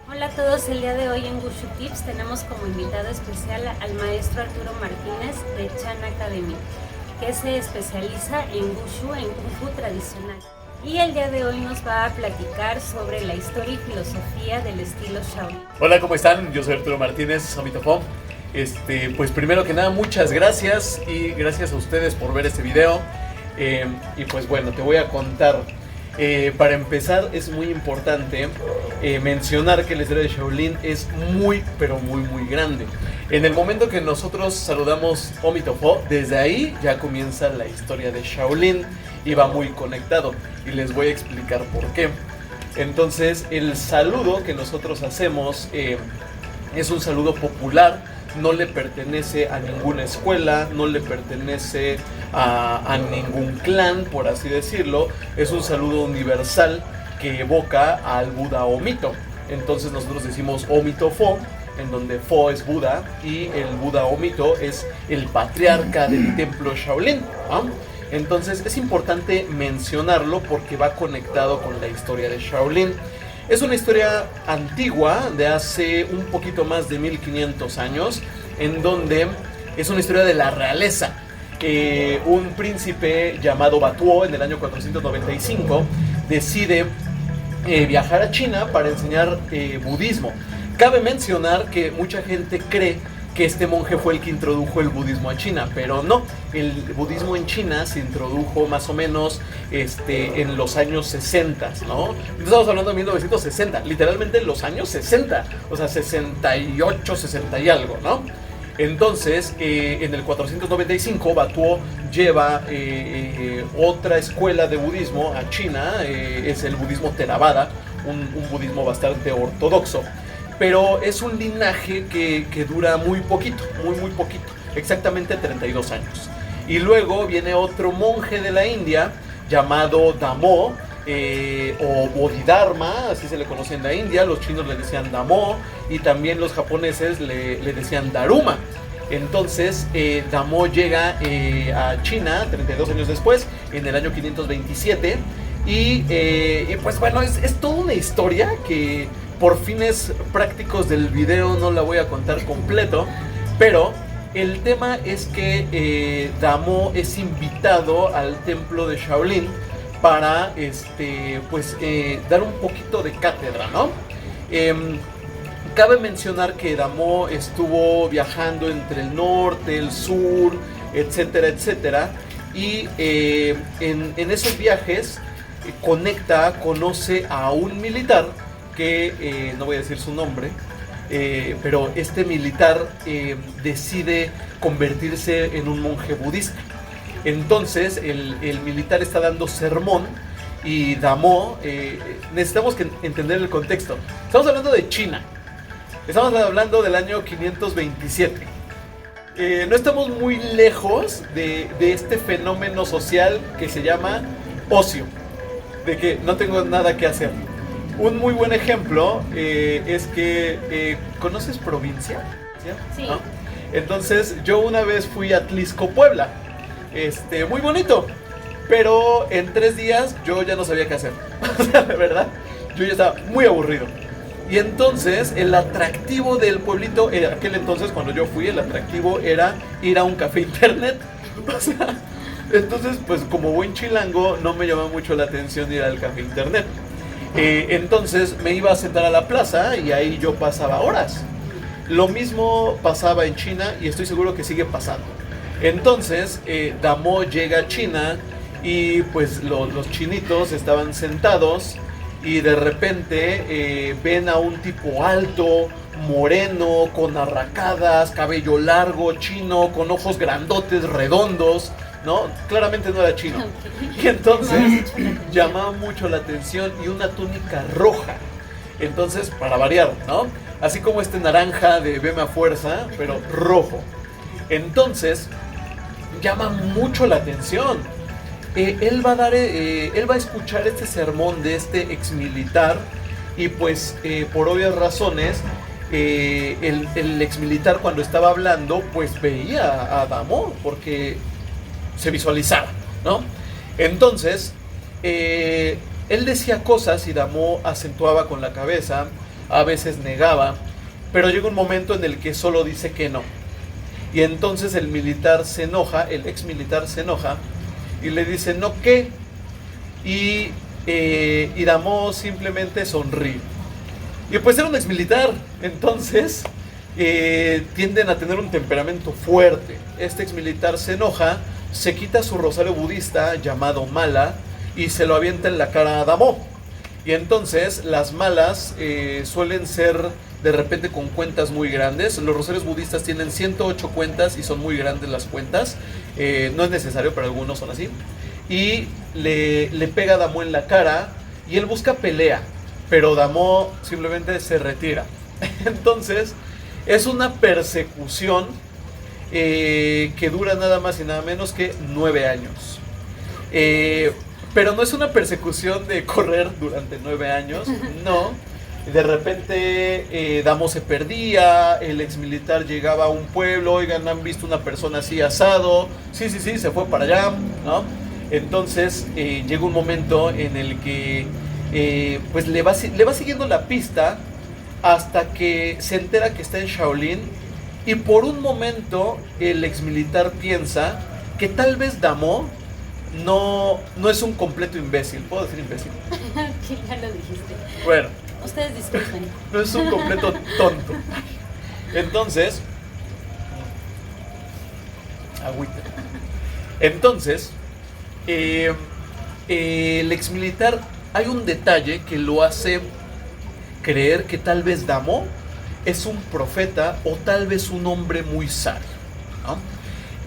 Hola a todos, el día de hoy en Wushu Tips tenemos como invitado especial al maestro Arturo Martínez de Chan Academy, que se especializa en Wushu, en Kung Fu tradicional. Y el día de hoy nos va a platicar sobre la historia y filosofía del estilo Shaolin. Hola, ¿cómo están? Yo soy Arturo Martínez, Omitofo. Pues primero que nada, muchas gracias y gracias a ustedes por ver este video. Y pues bueno, te voy a contar. Para empezar, es muy importante mencionar que la historia de Shaolin es muy, pero muy grande. En el momento que nosotros saludamos Omitofo, desde ahí ya comienza la historia de Shaolin y va muy conectado. Y les voy a explicar por qué. Entonces, el saludo que nosotros hacemos es un saludo popular. No le pertenece a ninguna escuela, no le pertenece a ningún clan, por así decirlo. Es un saludo universal que evoca al Buda Omito. Entonces nosotros decimos Omitofo, en donde Fo es Buda y el Buda Omito es el patriarca del templo Shaolin, ¿no? Entonces es importante mencionarlo porque va conectado con la historia de Shaolin. Es una historia antigua, de hace un poquito más de 1500 años, en donde es una historia de la realeza. Un príncipe llamado Batuo, en el año 495, decide viajar a China para enseñar budismo. Cabe mencionar que mucha gente cree que este monje fue el que introdujo el budismo a China, pero no, el budismo en China se introdujo más o menos en los años 60, ¿no? Estamos hablando de 1960, literalmente en los años 60, o sea, 68, 60 y algo, ¿no? Entonces, en el 495, Batuo lleva otra escuela de budismo a China, es el budismo Theravada, un budismo bastante ortodoxo. Pero es un linaje que dura muy poquito, muy poquito, exactamente 32 años. Y luego viene otro monje de la India llamado Damo, o Bodhidharma, así se le conoce en la India. Los chinos le decían Damo y también los japoneses le decían Daruma. Entonces Damo llega a China 32 años después, en el año 527. Y pues bueno, es toda una historia que por fines prácticos del video no la voy a contar completo, pero el tema es que Damo es invitado al templo de Shaolin para dar un poquito de cátedra, ¿no? Cabe mencionar que Damo estuvo viajando entre el norte, el sur, etcétera, etcétera, y en esos viajes conoce a un militar que no voy a decir su nombre, pero este militar decide convertirse en un monje budista. Entonces el militar está dando sermón y Damo, necesitamos entender el contexto. Estamos hablando de China, estamos hablando del año 527. No estamos muy lejos de este fenómeno social que se llama ocio, de que no tengo nada que hacer. Un muy buen ejemplo es que ¿conoces Provincia? Sí. ¿No? Entonces yo una vez fui a Tlisco, Puebla. Muy bonito, pero en 3 días yo ya no sabía qué hacer. O sea, de verdad, yo ya estaba muy aburrido. Y entonces el atractivo del pueblito, en aquel entonces cuando yo fui, el atractivo era ir a un café internet. O sea, entonces pues como buen chilango no me llamaba mucho la atención ir al café internet. Entonces me iba a sentar a la plaza y ahí yo pasaba horas. Lo mismo pasaba en China y estoy seguro que sigue pasando. Entonces Damo llega a China y pues los chinitos estaban sentados y de repente ven a un tipo alto, moreno, con arracadas, cabello largo, chino, con ojos grandotes, redondos, ¿no? Claramente no era chino. Y entonces llamaba mucho la atención, y una túnica roja. Entonces, para variar, ¿no? Así como este naranja de Veme a Fuerza, pero rojo. Entonces, llama mucho la atención. Él va a escuchar este sermón de este ex militar. Y pues, por obvias razones, el ex militar cuando estaba hablando, pues veía a Damo, porque se visualizaba, ¿no? Entonces, él decía cosas y Damo acentuaba con la cabeza, a veces negaba, pero llega un momento en el que solo dice que no. Y entonces el militar se enoja, el ex militar se enoja y le dice, ¿no qué? Y Damo simplemente sonríe. Y pues era un ex militar, entonces tienden a tener un temperamento fuerte. Este ex militar se enoja, se quita su rosario budista llamado mala y se lo avienta en la cara a Damo. Y entonces las malas suelen ser de repente con cuentas muy grandes. Los rosarios budistas tienen 108 cuentas y son muy grandes las cuentas. No es necesario, pero algunos son así. Y le pega a Damo en la cara y él busca pelea, pero Damo simplemente se retira. Entonces es una persecución que dura nada más y nada menos que 9 años. Pero no es una persecución de correr durante 9 años, no. De repente Damo se perdía, el ex militar llegaba a un pueblo, oigan, ¿han visto una persona así asado? Sí, se fue para allá, ¿no? Entonces llega un momento en el que pues le va siguiendo la pista hasta que se entera que está en Shaolin y por un momento el ex militar piensa que tal vez Damo no es un completo imbécil. ¿Puedo decir imbécil? Que ya lo dijiste. Bueno. Ustedes disculpen. No es un completo tonto. Entonces, agüita. Entonces, el ex militar, hay un detalle que lo hace creer que tal vez Damo es un profeta o tal vez un hombre muy sabio, ¿no?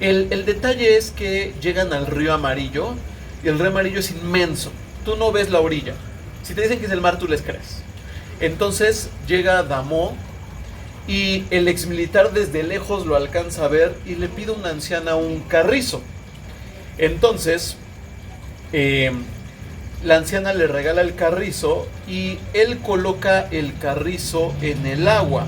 El detalle es que llegan al río Amarillo y el río Amarillo es inmenso. Tú no ves la orilla. Si te dicen que es el mar, tú les crees. Entonces llega Damo y el ex militar desde lejos lo alcanza a ver y le pide a una anciana un carrizo. Entonces la anciana le regala el carrizo y él coloca el carrizo en el agua.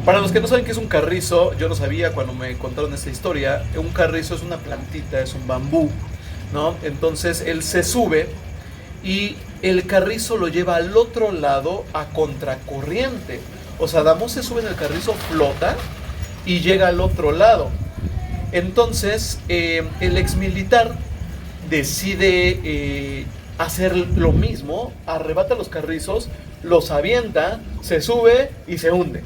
Para los que no saben qué es un carrizo, yo no sabía cuando me contaron esta historia. Un carrizo es una plantita, es un bambú, ¿no? Entonces él se sube y el carrizo lo lleva al otro lado a contracorriente. O sea, Damo se sube en el carrizo, flota y llega al otro lado. Entonces el ex militar decide hacer lo mismo, arrebata los carrizos, los avienta, se sube y se hunde.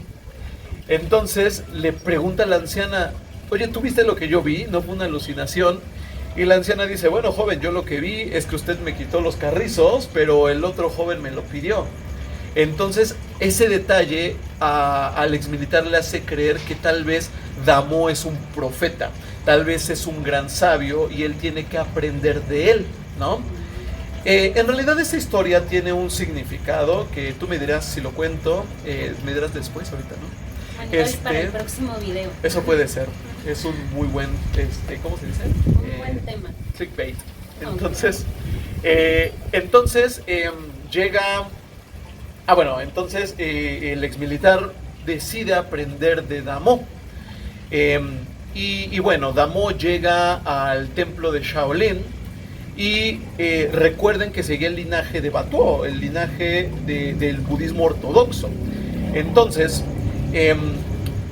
Entonces le pregunta a la anciana, oye, ¿tú viste lo que yo vi? ¿No fue una alucinación? Y la anciana dice, bueno, joven, yo lo que vi es que usted me quitó los carrizos, pero el otro joven me lo pidió. Entonces ese detalle al exmilitar le hace creer que tal vez Damo es un profeta, tal vez es un gran sabio y él tiene que aprender de él, ¿no? En realidad esta historia tiene un significado que tú me dirás si lo cuento, me dirás después, ahorita, ¿no? Para el próximo video. Eso puede ser, es un muy buen, ¿cómo se dice? Un buen tema. Clickbait. Entonces, llega... entonces el exmilitar decide aprender de Damo. Y bueno, Damo llega al templo de Shaolin y recuerden que seguía el linaje de Batuo, el linaje del budismo ortodoxo. Entonces,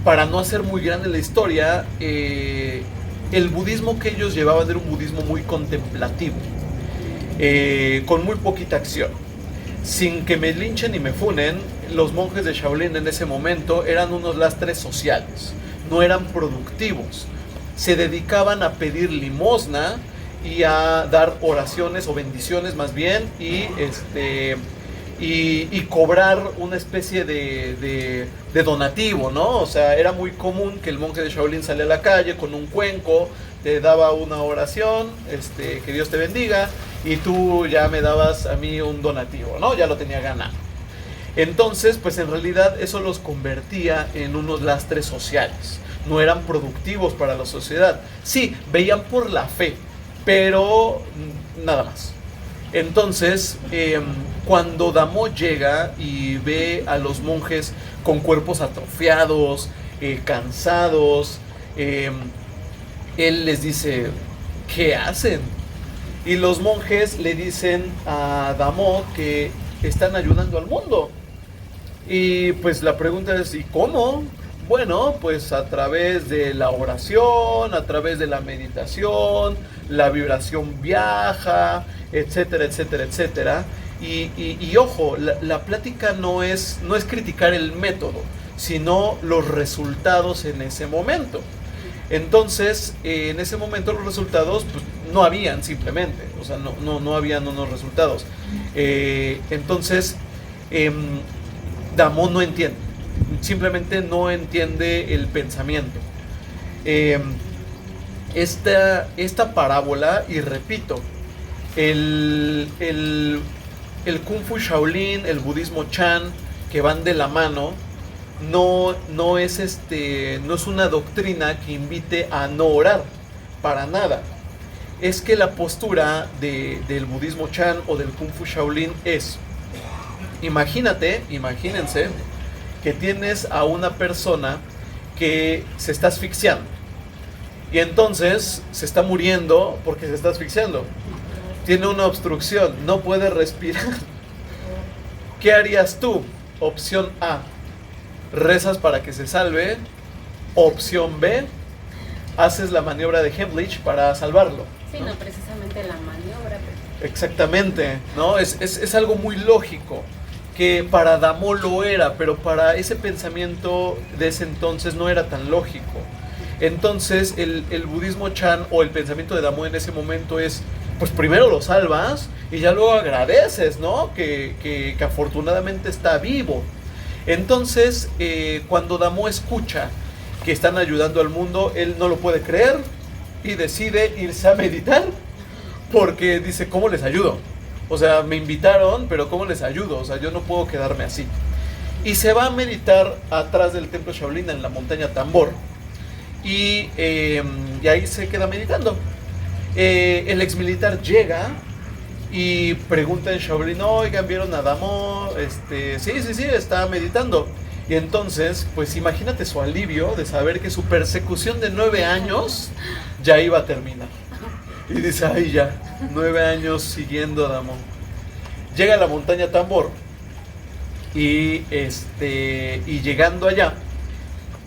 para no hacer muy grande la historia, el budismo que ellos llevaban era un budismo muy contemplativo, con muy poquita acción. Sin que me linchen y me funen, los monjes de Shaolin en ese momento eran unos lastres sociales, no eran productivos. Se dedicaban a pedir limosna y a dar oraciones o bendiciones más bien y cobrar una especie de donativo, ¿no? O sea, era muy común que el monje de Shaolin salía a la calle con un cuenco, te daba una oración, que Dios te bendiga, y tú ya me dabas a mí un donativo, ¿no? Ya lo tenía ganado. Entonces, pues en realidad eso los convertía en unos lastres sociales. No eran productivos para la sociedad. Sí, veían por la fe, pero nada más. Entonces, cuando Damo llega y ve a los monjes con cuerpos atrofiados, cansados, él les dice, ¿qué hacen? Y los monjes le dicen a Damo que están ayudando al mundo. Y pues la pregunta es, ¿y cómo? Bueno, pues a través de la oración, a través de la meditación, la vibración viaja, etcétera, etcétera, etcétera. Y ojo, la plática no es criticar el método, sino los resultados en ese momento. Entonces, en ese momento los resultados pues, no habían simplemente, o sea, no habían unos resultados. Entonces, Damon no entiende, simplemente no entiende el pensamiento. Esta parábola, y repito, el Kung Fu Shaolin, el budismo Chan, que van de la mano, no es una doctrina que invite a no orar, para nada. Es que la postura del budismo Chan o del Kung Fu Shaolin es, imagínense que tienes a una persona que se está asfixiando y entonces se está muriendo porque se está asfixiando. Tiene una obstrucción, no puede respirar. ¿Qué harías tú? Opción A, rezas para que se salve. Opción B, haces la maniobra de Heimlich para salvarlo. Sí, no precisamente la maniobra. Pero... Exactamente, ¿no? Es algo muy lógico, que para Damo lo era, pero para ese pensamiento de ese entonces no era tan lógico. Entonces el budismo Chan o el pensamiento de Damo en ese momento es, pues primero lo salvas y ya luego agradeces, ¿no? Que afortunadamente está vivo. Entonces, cuando Damo escucha que están ayudando al mundo, él no lo puede creer y decide irse a meditar, porque dice, ¿cómo les ayudo? O sea, me invitaron, pero ¿cómo les ayudo? O sea, yo no puedo quedarme así. Y se va a meditar atrás del templo Shaolin en la montaña Tambor. Y ahí se queda meditando. El exmilitar llega y pregunta en Shaolin, oigan, ¿vieron a Damo? Sí, está meditando. Y entonces, pues imagínate su alivio de saber que su persecución de 9 años ya iba a terminar. Y dice, ay ya, 9 años siguiendo a Damo. Llega a la montaña Tambor y llegando allá,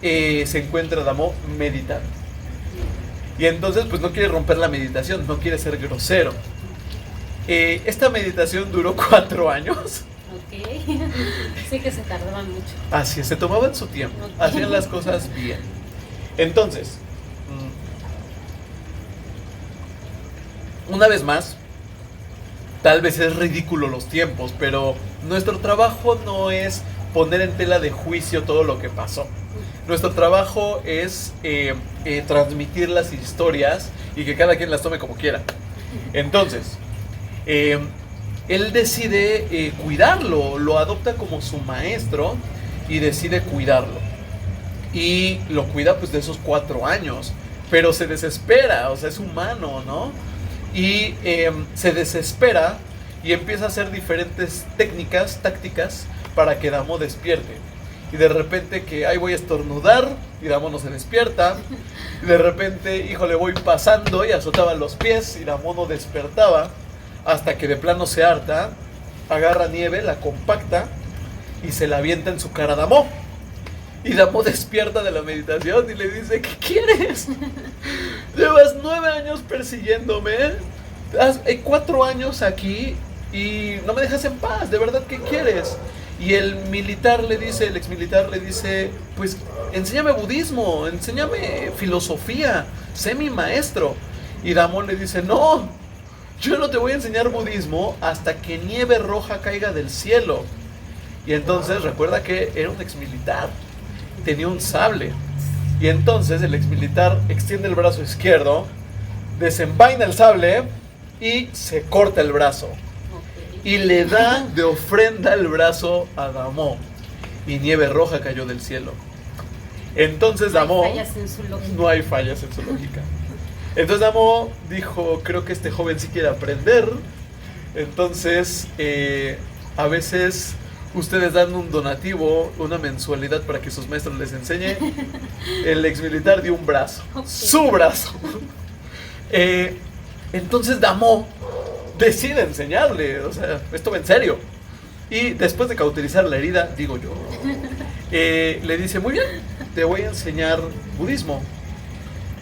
se encuentra Damo meditando. Y entonces pues no quiere romper la meditación, no quiere ser grosero. Esta meditación duró 4 años. Ok, sí que se tardaban mucho. Así es, se tomaban su tiempo, hacían las cosas bien. Entonces, una vez más, tal vez es ridículo los tiempos, pero nuestro trabajo no es poner en tela de juicio todo lo que pasó. Nuestro trabajo es transmitir las historias y que cada quien las tome como quiera. Entonces, él decide cuidarlo, lo adopta como su maestro y decide cuidarlo. Y lo cuida pues de esos 4 años, pero se desespera, o sea, es humano, ¿no? Y se desespera y empieza a hacer diferentes tácticas para que Damo despierte. Y de repente que, ay, voy a estornudar, y Damo no se despierta. Y de repente, híjole, voy pasando y azotaba los pies y Damo no despertaba. Hasta que de plano se harta, agarra nieve, la compacta y se la avienta en su cara a Damo. Y Damo despierta de la meditación y le dice, ¿qué quieres? Llevas 9 años persiguiéndome, hay 4 años aquí y no me dejas en paz, ¿de verdad qué quieres? Y el exmilitar le dice, pues enséñame budismo, enséñame filosofía, sé mi maestro. Y Damo le dice, no, yo no te voy a enseñar budismo hasta que nieve roja caiga del cielo. Y entonces recuerda que era un exmilitar, tenía un sable. Y entonces el exmilitar extiende el brazo izquierdo, desenvaina el sable y se corta el brazo. Y le da de ofrenda el brazo a Damo. Y nieve roja cayó del cielo. Entonces Damo... No hay fallas en su lógica. Entonces Damo dijo, creo que este joven sí quiere aprender. Entonces, a veces ustedes dan un donativo, una mensualidad para que sus maestros les enseñen. El exmilitar dio un brazo, su brazo. Entonces Damo decide enseñarle, o sea, esto va en serio. Y después de cauterizar la herida, digo yo, le dice, muy bien, te voy a enseñar budismo.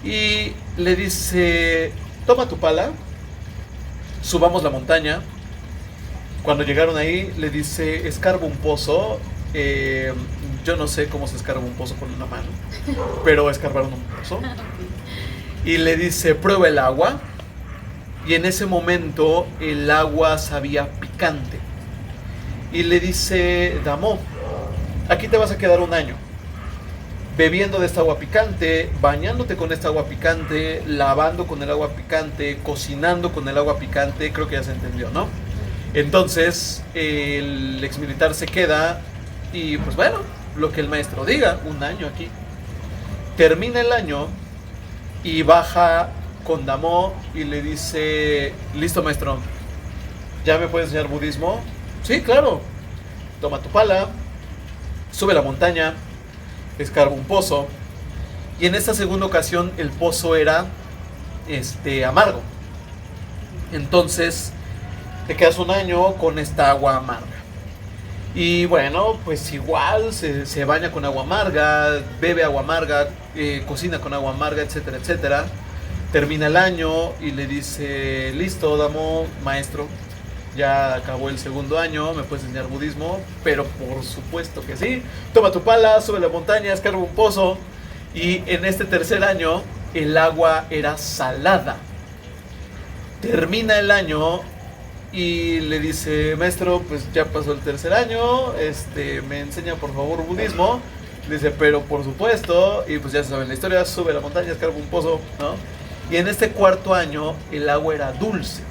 Y le dice, toma tu pala, subamos la montaña. Cuando llegaron ahí, le dice, escarba un pozo. Yo no sé cómo se escarba un pozo con una mano, pero escarbaron un pozo. Y le dice, prueba el agua. Y en ese momento el agua sabía picante. Y le dice, Damo, aquí te vas a quedar un año, bebiendo de esta agua picante, bañándote con esta agua picante, lavando con el agua picante, cocinando con el agua picante. Creo que ya se entendió, ¿no? Entonces el exmilitar se queda y pues bueno, lo que el maestro diga, un año aquí. Termina el año y baja con Damo y le dice, listo maestro, ¿ya me puedes enseñar budismo? Sí, claro. Toma tu pala, sube la montaña, escarba un pozo. Y en esta segunda ocasión el pozo era amargo. Entonces te quedas un año con esta agua amarga. Y bueno, pues igual se baña con agua amarga, bebe agua amarga, cocina con agua amarga, etcétera, etcétera. Termina el año y le dice, listo, Damo, maestro, ya acabó el segundo año, ¿me puedes enseñar budismo? Pero por supuesto que sí. Toma tu pala, sube la montaña, escarba un pozo. Y en este tercer año el agua era salada. Termina el año y le dice, maestro, pues ya pasó el tercer año, me enseña por favor budismo. Le dice, pero por supuesto. Y pues ya saben la historia, sube la montaña, escarba un pozo, ¿no? Y en este cuarto año el agua era dulce.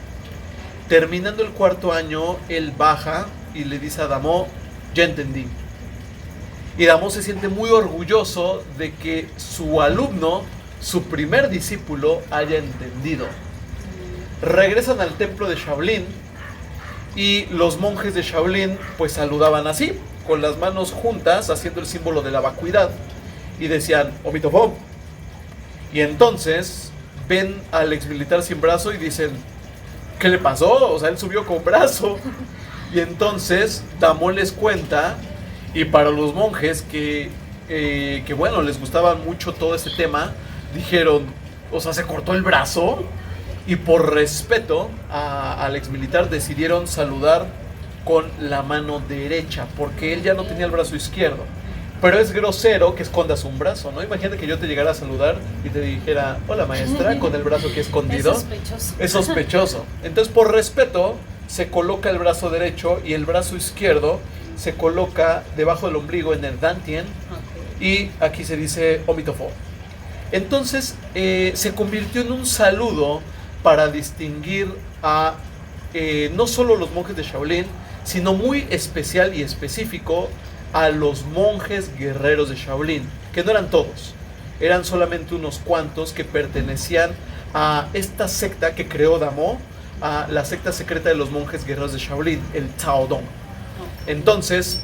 Terminando el cuarto año, él baja y le dice a Damo, ya entendí. Y Damo se siente muy orgulloso de que su alumno, su primer discípulo, haya entendido. Regresan al templo de Shaolin y los monjes de Shaolin pues saludaban así, con las manos juntas, haciendo el símbolo de la vacuidad. Y decían, Omitofo. Y entonces ven al exmilitar sin brazo y dicen, ¿qué le pasó? O sea, él subió con brazo. Y entonces Damo les cuenta, y para los monjes que bueno, les gustaba mucho todo este tema, dijeron, o sea, se cortó el brazo. Y por respeto al exmilitar decidieron saludar con la mano derecha, porque él ya no tenía el brazo izquierdo. Pero es grosero que escondas un brazo, ¿no? Imagínate que yo te llegara a saludar y te dijera, hola maestra, con el brazo que he escondido. Es sospechoso. Es sospechoso. Entonces, por respeto, se coloca el brazo derecho y el brazo izquierdo se coloca debajo del ombligo en el Dantien. Y aquí se dice Omitofo. Entonces, se convirtió en un saludo para distinguir a no solo los monjes de Shaolin, sino muy especial y específico a los monjes guerreros de Shaolin, que no eran todos, eran solamente unos cuantos que pertenecían a esta secta que creó Damo, a la secta secreta de los monjes guerreros de Shaolin, el Tao Dong. Entonces,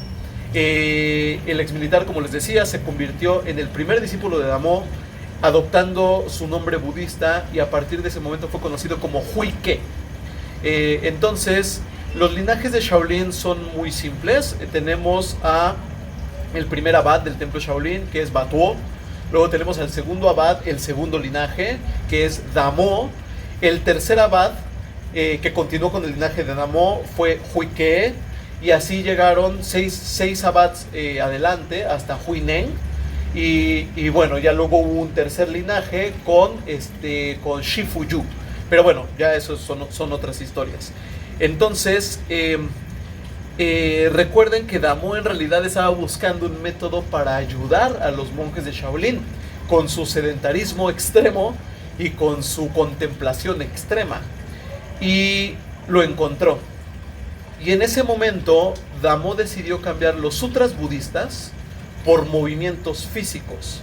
el exmilitar, como les decía, se convirtió en el primer discípulo de Damo, adoptando su nombre budista, y a partir de ese momento fue conocido como Hui Ke. Entonces, los linajes de Shaolin son muy simples. Tenemos a el primer abad del templo Shaolin, que es Batuo. Luego tenemos al segundo abad, el segundo linaje, que es Damo. El tercer abad, que continuó con el linaje de Damo, fue Hui Ke. Y así llegaron seis abads adelante hasta Hui Neng. Y bueno, ya luego hubo un tercer linaje con Shifu Yu. Pero bueno, ya eso son otras historias. Entonces, recuerden que Damo en realidad estaba buscando un método para ayudar a los monjes de Shaolin con su sedentarismo extremo y con su contemplación extrema. Y lo encontró. Y en ese momento, Damo decidió cambiar los sutras budistas por movimientos físicos.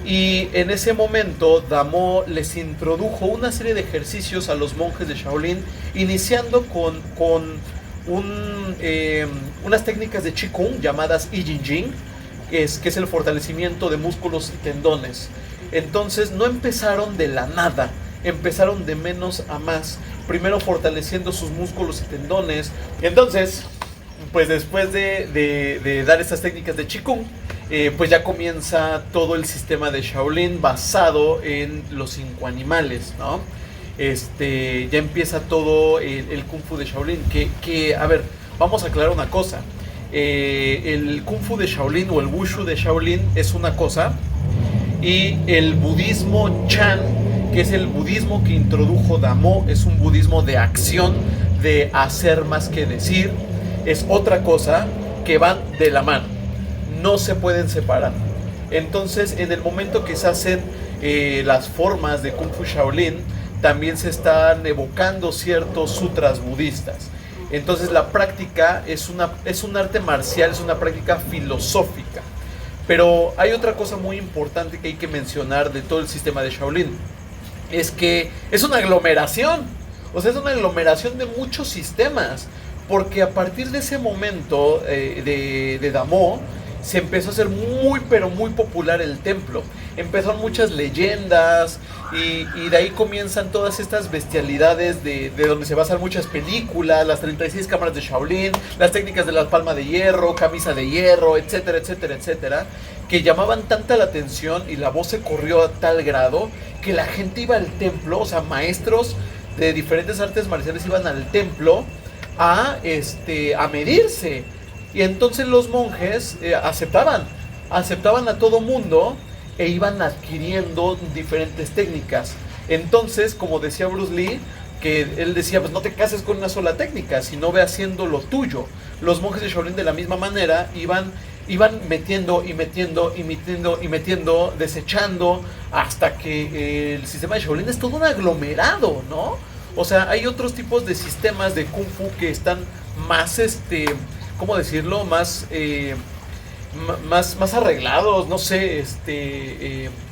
Y en ese momento Damo les introdujo una serie de ejercicios a los monjes de Shaolin, iniciando con unas técnicas de Qigong llamadas I Ching Ching, que es el fortalecimiento de músculos y tendones. Entonces no empezaron de la nada, empezaron de menos a más, primero fortaleciendo sus músculos y tendones. Entonces, pues después de dar estas técnicas de Qigong, pues ya comienza todo el sistema de Shaolin basado en los 5 animales, ¿no? Ya empieza todo el Kung Fu de Shaolin, que a ver, vamos a aclarar una cosa. El Kung Fu de Shaolin o el Wushu de Shaolin es una cosa, y el budismo Chan, que es el budismo que introdujo Damo, es un budismo de acción, de hacer más que decir, es otra cosa, que van de la mano, no se pueden separar. Entonces, en el momento que se hacen las formas de Kung Fu Shaolin, también se están evocando ciertos sutras budistas. Entonces la práctica es un arte marcial, es una práctica filosófica. Pero hay otra cosa muy importante que hay que mencionar de todo el sistema de Shaolin. Es que es una aglomeración. O sea, es una aglomeración de muchos sistemas. Porque a partir de ese momento de Damo, se empezó a hacer muy, pero muy popular el templo. Empezaron muchas leyendas y de ahí comienzan todas estas bestialidades de donde se basan muchas películas, las 36 cámaras de Shaolin, las técnicas de la palma de hierro, camisa de hierro, etcétera, etcétera, etcétera, que llamaban tanta la atención y la voz se corrió a tal grado que la gente iba al templo, o sea, maestros de diferentes artes marciales iban al templo a medirse. Y entonces los monjes aceptaban a todo mundo e iban adquiriendo diferentes técnicas. Entonces, como decía Bruce Lee, que él decía, pues no te cases con una sola técnica, sino ve haciendo lo tuyo. Los monjes de Shaolin de la misma manera iban metiendo y metiendo y metiendo y metiendo, desechando, hasta que el sistema de Shaolin es todo un aglomerado, ¿no? O sea, hay otros tipos de sistemas de Kung Fu que están más, ¿cómo decirlo? Más arreglados, no sé,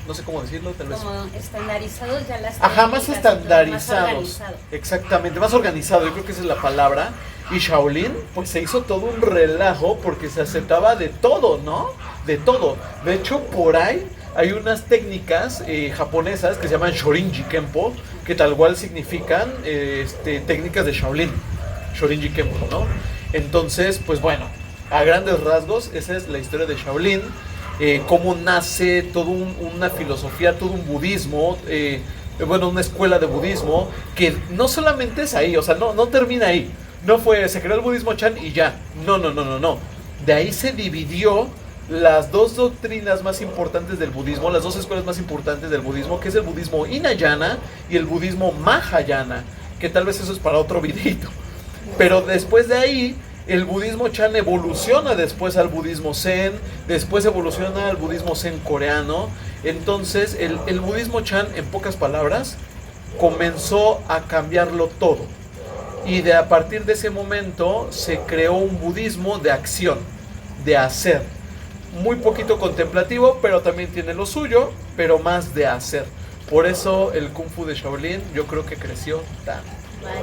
no sé cómo decirlo, tal vez. Como estandarizados ya las técnicas. Ajá, más estandarizados. Más exactamente, más organizado, yo creo que esa es la palabra. Y Shaolin, pues se hizo todo un relajo porque se aceptaba de todo, ¿no? De todo. De hecho, por ahí hay unas técnicas japonesas que se llaman Shorinji Kempo, que tal cual significan técnicas de Shaolin. Shorinji Kempo, ¿no? Entonces, pues bueno, a grandes rasgos, esa es la historia de Shaolin, cómo nace toda una filosofía, todo un budismo, una escuela de budismo, que no solamente es ahí, o sea, no termina ahí, no fue, se creó el budismo Chan y ya, no, de ahí se dividió las dos doctrinas más importantes del budismo, las dos escuelas más importantes del budismo, que es el budismo Hinayana y el budismo Mahayana, que tal vez eso es para otro videito. Pero después de ahí, el budismo Chan evoluciona después al budismo Zen, después evoluciona al budismo Zen coreano. Entonces, el budismo Chan, en pocas palabras, comenzó a cambiarlo todo. Y a partir de ese momento, se creó un budismo de acción, de hacer. Muy poquito contemplativo, pero también tiene lo suyo, pero más de hacer. Por eso, el Kung Fu de Shaolin, yo creo que creció tanto. Vale.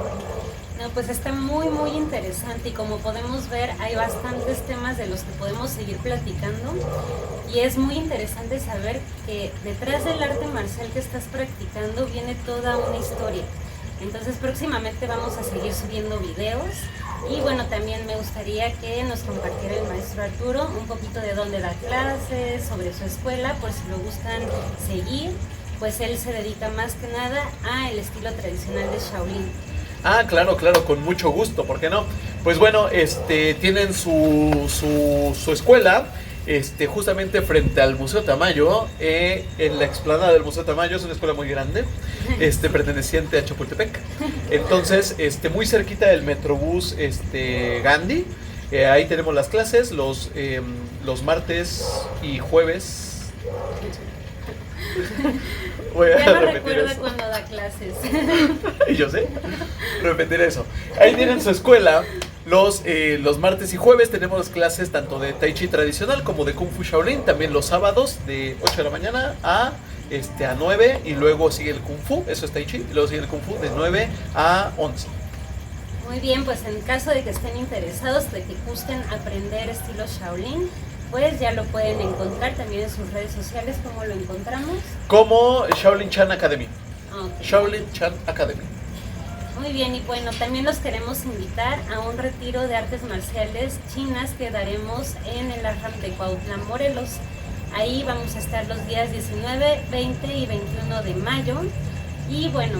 No, pues está muy muy interesante y como podemos ver hay bastantes temas de los que podemos seguir platicando y es muy interesante saber que detrás del arte marcial que estás practicando viene toda una historia. Entonces próximamente vamos a seguir subiendo videos y bueno, también me gustaría que nos compartiera el maestro Arturo un poquito de dónde da clases, sobre su escuela, por si lo gustan seguir, pues él se dedica más que nada a el estilo tradicional de Shaolin. Ah, claro, con mucho gusto, ¿por qué no? Pues bueno, tienen su escuela, justamente frente al Museo Tamayo, en la explanada del Museo Tamayo. Es una escuela muy grande, perteneciente a Chapultepec. Entonces, muy cerquita del Metrobús, Gandhi. Ahí tenemos las clases los martes y jueves. Ya no recuerda cuando da clases. Y yo sé, repetir eso. Ahí tienen su escuela. Los martes y jueves tenemos clases tanto de Tai Chi tradicional como de Kung Fu Shaolin. También los sábados de 8 de la mañana a 9. Y luego sigue el Kung Fu, eso es Tai Chi. Y luego sigue el Kung Fu de 9 a 11. Muy bien, pues en caso de que estén interesados, de que gusten aprender estilo Shaolin, pues ya lo pueden encontrar también en sus redes sociales. ¿Cómo lo encontramos? Como Shaolin Chan Academy. Okay. Shaolin Chan Academy. Muy bien, y bueno, también los queremos invitar a un retiro de artes marciales chinas que daremos en el Ashram de Cuautitlán, Morelos. Ahí vamos a estar los días 19, 20 y 21 de mayo. Y bueno,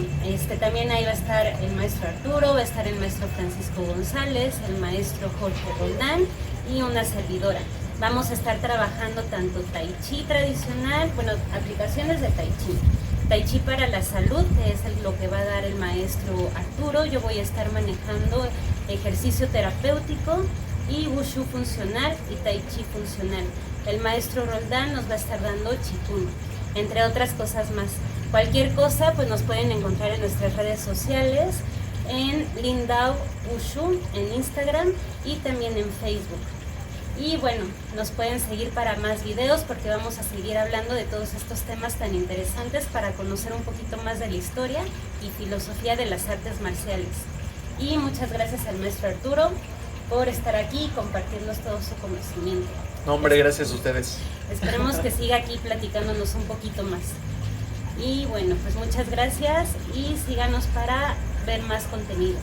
también ahí va a estar el maestro Arturo, va a estar el maestro Francisco González, el maestro Jorge Roldán y una servidora. Vamos a estar trabajando tanto Tai Chi tradicional, bueno, aplicaciones de Tai Chi. Tai Chi para la salud, que es lo que va a dar el maestro Arturo. Yo voy a estar manejando ejercicio terapéutico y Wushu funcional y Tai Chi funcional. El maestro Roldán nos va a estar dando Qigong, entre otras cosas más. Cualquier cosa, pues nos pueden encontrar en nuestras redes sociales, en Lindau Wushu, en Instagram y también en Facebook. Y bueno, nos pueden seguir para más videos porque vamos a seguir hablando de todos estos temas tan interesantes para conocer un poquito más de la historia y filosofía de las artes marciales. Y muchas gracias al maestro Arturo por estar aquí y compartirnos todo su conocimiento. No, hombre, gracias a ustedes. Esperemos que siga aquí platicándonos un poquito más. Y bueno, pues muchas gracias y síganos para ver más contenido.